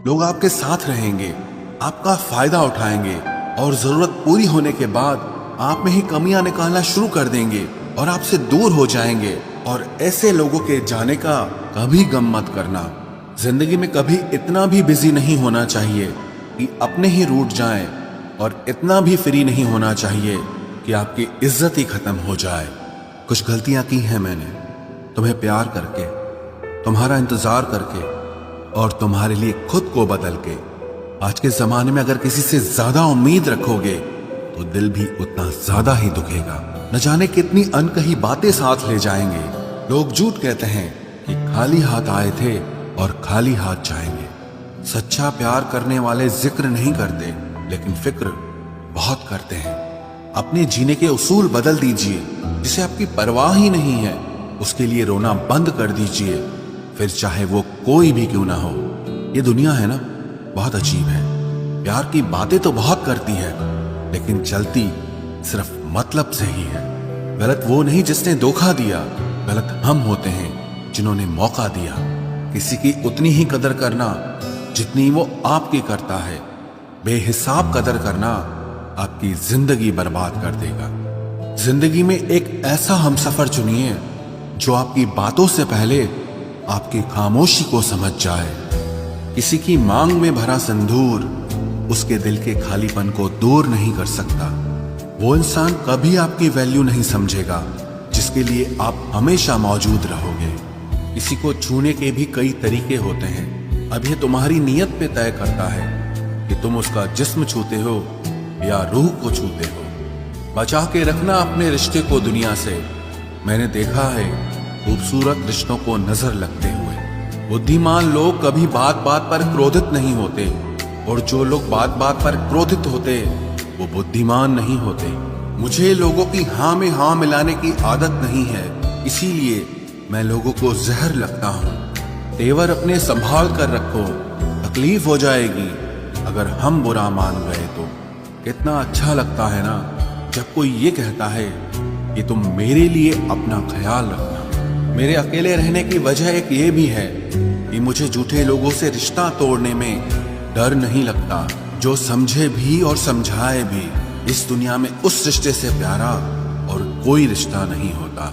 लोग आपके साथ रहेंगे, आपका फायदा उठाएंगे और जरूरत पूरी होने के बाद आप में ही कमियां निकालना शुरू कर देंगे और आपसे दूर हो जाएंगे। और ऐसे लोगों के जाने का कभी गम मत करना। जिंदगी में कभी इतना भी बिजी नहीं होना चाहिए कि अपने ही रूठ जाएं, और इतना भी फ्री नहीं होना चाहिए कि आपकी इज्जत ही खत्म हो जाए। कुछ गलतियां की हैं मैंने, तुम्हें प्यार करके, तुम्हारा इंतजार करके और तुम्हारे लिए खुद को बदल के। आज के जमाने में अगर किसी से ज्यादा उम्मीद रखोगे तो दिल भी उतना ज्यादा ही दुखेगा। न जाने कितनी अनकही बातें साथ ले जाएंगे। लोग झूठ कहते हैं कि खाली हाथ आए थे और खाली हाथ जाएंगे। सच्चा प्यार करने वाले जिक्र नहीं करते, लेकिन फिक्र बहुत करते हैं। अपने जीने के उसूल बदल दीजिए। जिसे आपकी परवाह ही नहीं है उसके लिए रोना बंद कर दीजिए, फिर चाहे वो कोई भी क्यों ना हो। ये दुनिया है ना, बहुत अजीब है। प्यार की बातें तो बहुत करती है, लेकिन चलती सिर्फ मतलब से ही है। गलत वो नहीं जिसने धोखा दिया, गलत हम होते हैं जिन्होंने मौका दिया। किसी की उतनी ही कदर करना जितनी वो आपकी करता है। बेहिसाब कदर करना आपकी जिंदगी बर्बाद कर देगा। जिंदगी में एक ऐसा हमसफर चुनिए जो आपकी बातों से पहले आपकी खामोशी को समझ जाए। किसी की मांग में भरा सिंदूर उसके दिल के खालीपन को दूर नहीं कर सकता। वो इंसान कभी आपकी वैल्यू नहीं समझेगा जिसके लिए आप हमेशा मौजूद रहोगे। किसी को छूने के भी कई तरीके होते हैं। अब ये तुम्हारी नीयत पे तय करता है कि तुम उसका जिस्म छूते हो या रूह को छूते हो। बचा के रखना अपने रिश्ते को दुनिया से। मैंने देखा है खूबसूरत रिश्तों को नजर लगते हुए। बुद्धिमान लोग कभी बात बात पर क्रोधित नहीं होते, और जो लोग बात बात पर क्रोधित होते वो बुद्धिमान नहीं होते। मुझे लोगों की हाँ में हाँ मिलाने की आदत नहीं है, इसीलिए मैं लोगों को जहर लगता हूँ। तेवर अपने संभाल कर रखो, तकलीफ हो जाएगी अगर हम बुरा मान गए तो। कितना अच्छा लगता है ना जब कोई ये कहता है कि तुम मेरे लिए अपना ख्याल रखना। मेरे अकेले रहने की वजह एक ये भी है कि मुझे झूठे लोगों से रिश्ता तोड़ने में डर नहीं लगता। जो समझे भी और समझाए भी, इस दुनिया में उस रिश्ते से प्यारा और कोई रिश्ता नहीं होता।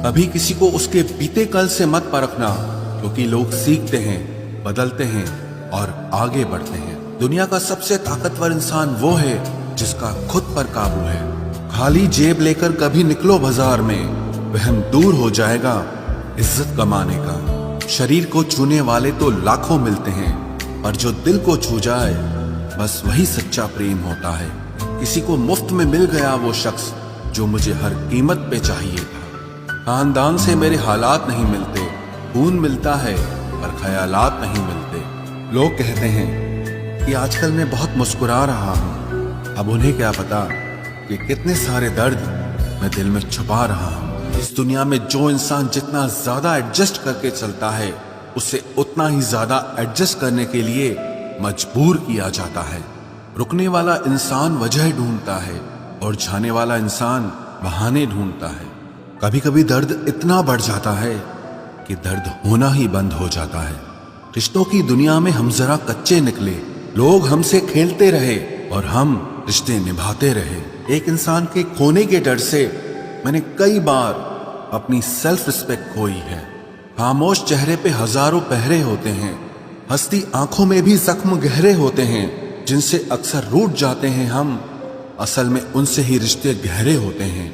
कभी किसी को उसके बीते कल से मत परखना, क्योंकि लोग सीखते हैं, बदलते हैं और आगे बढ़ते हैं। दुनिया का सबसे ताकतवर इंसान वो है जिसका खुद पर काबू है। खाली जेब लेकर कभी निकलो बाजार में, वहम दूर हो जाएगा इज्जत कमाने का। शरीर को छूने वाले तो लाखों मिलते हैं, पर जो दिल को छू जाए बस वही सच्चा प्रेम होता है। किसी को मुफ्त में मिल गया वो शख्स जो मुझे हर कीमत पे चाहिए था। खानदान से मेरे हालात नहीं मिलते, खून मिलता है पर ख्यालात नहीं मिलते। लोग कहते हैं कि आजकल मैं बहुत मुस्कुरा रहा हूँ, अब उन्हें क्या पता कि कितने सारे दर्द मैं दिल में छुपा रहा हूँ। इस दुनिया में जो इंसान जितना ज्यादा एडजस्ट करके चलता है, उससे उतना ही ज्यादा एडजस्ट करने के लिए मजबूर किया जाता है। रुकने वाला इंसान वजह ढूंढता है और जाने वाला इंसान बहाने ढूंढता है। कभी कभी दर्द इतना बढ़ जाता है कि दर्द होना ही बंद हो जाता है। रिश्तों की दुनिया में हम जरा कच्चे निकले। लोग हमसे खेलते रहे और हम रिश्ते निभाते रहे। एक इंसान के खोने के डर से मैंने कई बार अपनी सेल्फ रिस्पेक्ट खोई है। खामोश चेहरे पे हजारों पहरे होते हैं, हंसती आंखों में भी जख्म गहरे होते हैं। जिनसे अक्सर रूठ जाते हैं हम, असल में उनसे ही रिश्ते गहरे होते हैं।